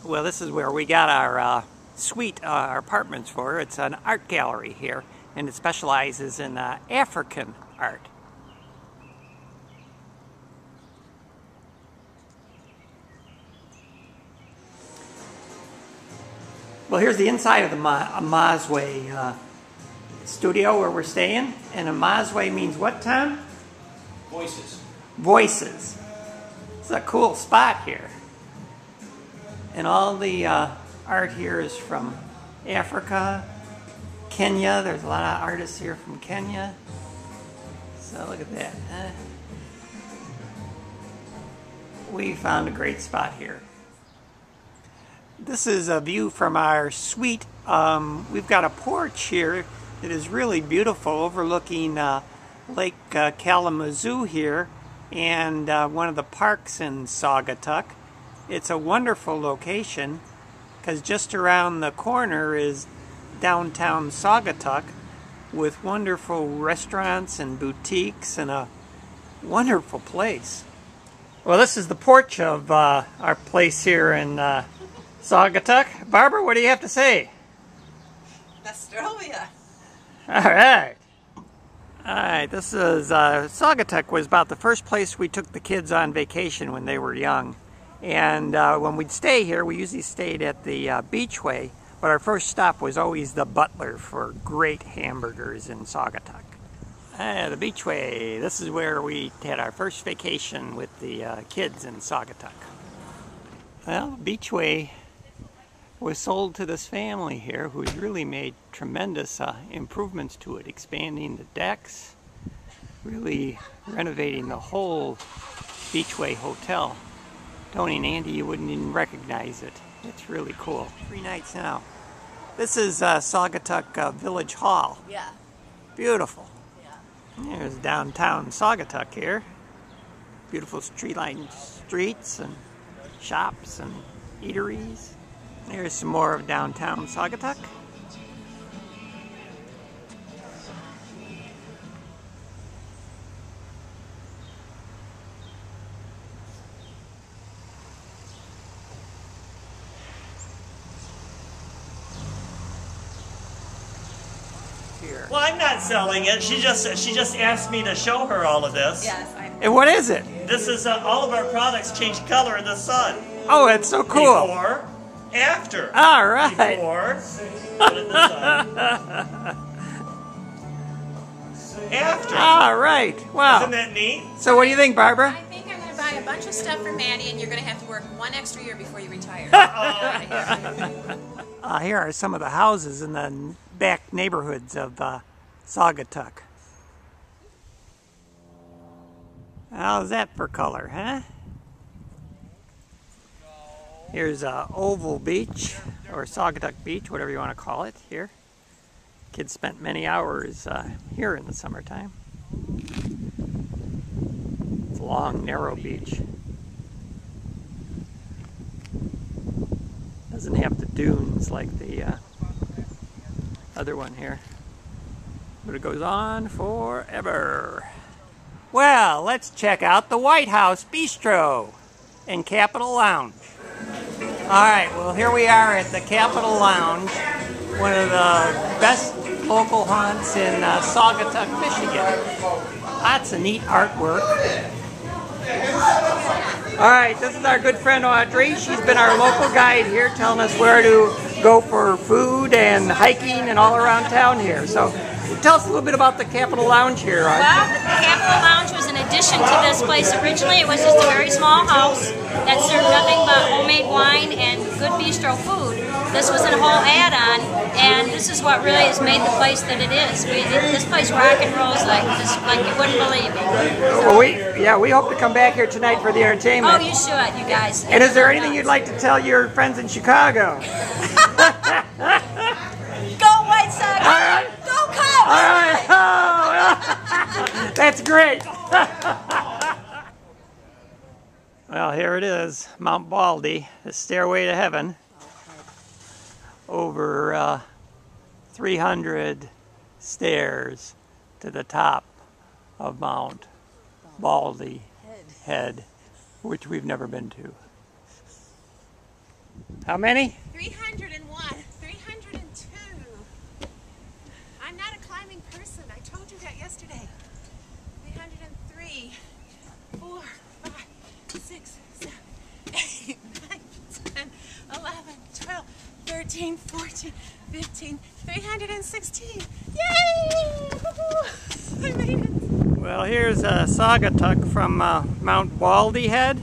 Well, this is where we got our suite, our apartments for. It's an art gallery here, and it specializes in African art. Well, here's the inside of the Mazwe studio where we're staying. And a Mazwe means what, Tom? Voices. Voices. It's a cool spot here. And all the art here is from Africa, Kenya. There's a lot of artists here from Kenya. So look at that. We found a great spot here. This is a view from our suite. We've got a porch here that is really beautiful, overlooking Lake Kalamazoo here, and one of the parks in Saugatuck. It's a wonderful location because just around the corner is downtown Saugatuck with wonderful restaurants and boutiques and a wonderful place. Well, this is the porch of our place here in Saugatuck. Barbara, what do you have to say? Australia. All right. All right, this is, Saugatuck was about the first place we took the kids on vacation when they were young. And when we'd stay here, we usually stayed at the Beachway, but our first stop was always the Butler for great hamburgers in Saugatuck. The Beachway, this is where we had our first vacation with the kids in Saugatuck. Well, Beachway was sold to this family here who's really made tremendous improvements to it, expanding the decks, really renovating the whole Beachway Hotel. Tony and Andy, you wouldn't even recognize it. It's really cool. 3 nights now. This is Saugatuck Village Hall. Yeah. Beautiful. Yeah. There's downtown Saugatuck here. Beautiful street-lined streets and shops and eateries. There's some more of downtown Saugatuck. Here. Well, I'm not selling it. She just asked me to show her all of this. Yes, And what is it? This is all of our products change color in the sun. Oh, it's so cool. Before, after. All right. Before, put it in the sun. After. All right. Wow. Isn't that neat? So what do you think, Barbara? I think I'm going to buy a bunch of stuff for Maddie, and you're going to have to work 1 extra year before you retire. Here are some of the houses in the back neighborhoods of Saugatuck. How's that for color, huh? Here's Oval Beach, or Saugatuck Beach, whatever you want to call it, here. Kids spent many hours here in the summertime. It's a long, narrow beach. Doesn't have the dunes like the other one here. But it goes on forever. Well, let's check out the White House Bistro and Capitol Lounge. Alright, well here we are at the Capitol Lounge, one of the best local haunts in Saugatuck, Michigan. Lots of neat artwork. Alright, this is our good friend Audrey. She's been our local guide here, telling us where to go for food and hiking and all around town here. So tell us a little bit about the Capitol Lounge here. Well, the Capitol Lounge was an addition to this place. Originally, it was just a very small house that served nothing but homemade wine and good bistro food. This was a whole add-on, and this is what really has made the place that it is. This place rock and rolls like you wouldn't believe it. Well, we hope to come back here tonight for the entertainment. Oh, you should, you guys. And is there anything you'd like to tell your friends in Chicago? Go White Sox! All right. Go Cubs! All right. Oh, that's great. Well, here it is, Mount Baldy, the stairway to heaven. Over 300 stairs to the top of Mount Baldy Head, which we've never been to. How many? 301. 302. I'm not a climbing person. I told you that yesterday. 303. 4, 5, 6, 7, 8, 9, 10, 11, 12, 13, 14, 15, 316. Yay! Woohoo! I made it. Well, here's Saugatuck from Mount Baldy Head.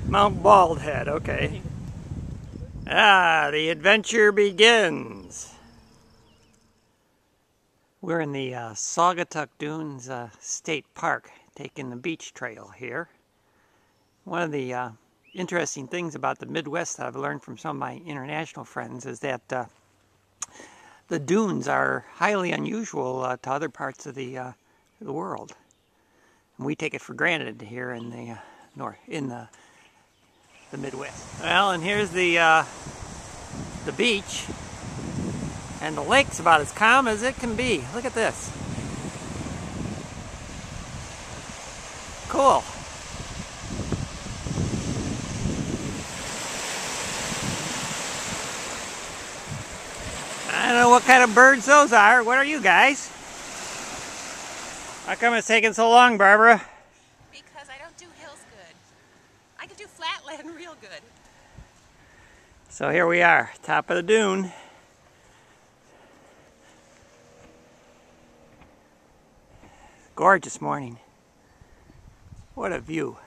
Mount Bald Head, okay. Ah, the adventure begins. We're in the Saugatuck Dunes State Park, taking the beach trail here. One of the interesting things about the Midwest that I've learned from some of my international friends is that the dunes are highly unusual to other parts of the world. And we take it for granted here in the the Midwest. Well, and here's the beach, and the lake's about as calm as it can be. Look at this. Cool. I don't know what kind of birds those are. What are you guys? How come it's taking so long, Barbara? Because I don't do hills good. I can do flatland real good. So here we are, top of the dune. Gorgeous morning. What a view.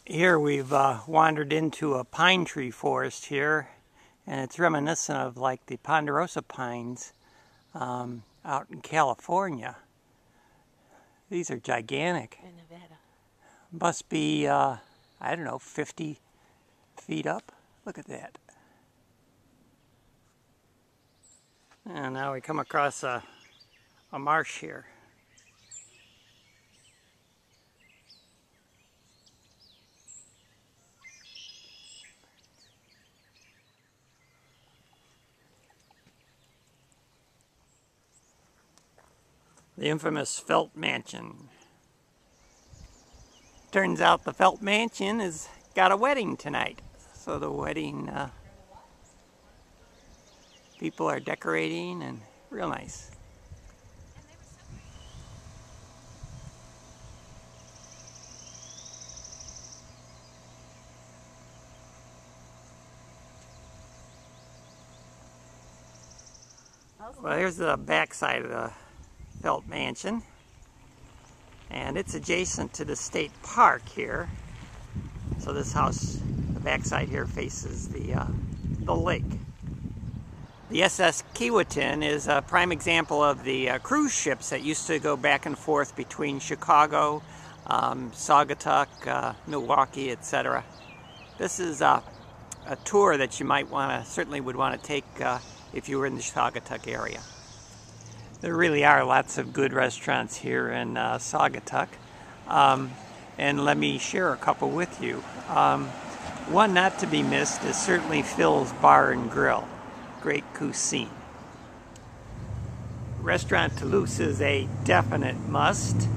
Here we've wandered into a pine tree forest here, and it's reminiscent of like the ponderosa pines out in California. These are gigantic. In Nevada. Must be, I don't know, 50 feet up. Look at that. And now we come across a marsh here. The infamous Felt Mansion. Turns out the Felt Mansion has got a wedding tonight. So the wedding people are decorating and real nice. Well, here's the back side of the Felt Mansion, and it's adjacent to the state park here. So this house, the backside here, faces the lake. The SS Keewatin is a prime example of the cruise ships that used to go back and forth between Chicago, Saugatuck, Milwaukee, etc. This is a tour that you might certainly would want to take if you were in the Saugatuck area. There really are lots of good restaurants here in Saugatuck. And let me share a couple with you. One not to be missed is certainly Phil's Bar and Grill. Great cuisine. Restaurant Toulouse is a definite must.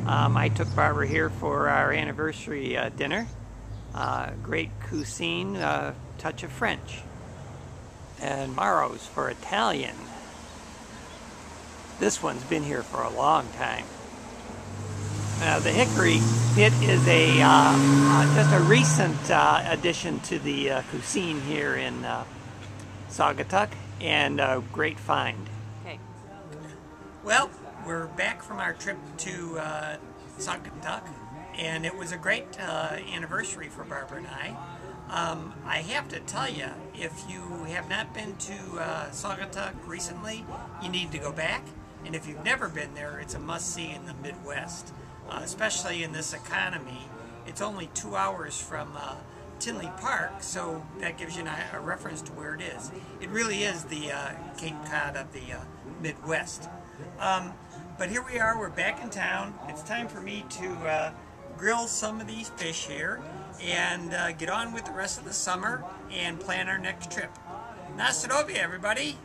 I took Barbara here for our anniversary dinner. Great cuisine, touch of French. And Maro's for Italian. This one's been here for a long time. The Hickory Pit is just a recent addition to the cuisine here in Saugatuck, and a great find. Okay. Well, we're back from our trip to Saugatuck, and it was a great anniversary for Barbara and I. I have to tell you, if you have not been to Saugatuck recently, you need to go back. And if you've never been there, it's a must-see in the Midwest, especially in this economy. It's only 2 hours from Tinley Park, so that gives you a reference to where it is. It really is the Cape Cod of the Midwest. But here we are, we're back in town. It's time for me to grill some of these fish here and get on with the rest of the summer and plan our next trip. Nastarovia, everybody!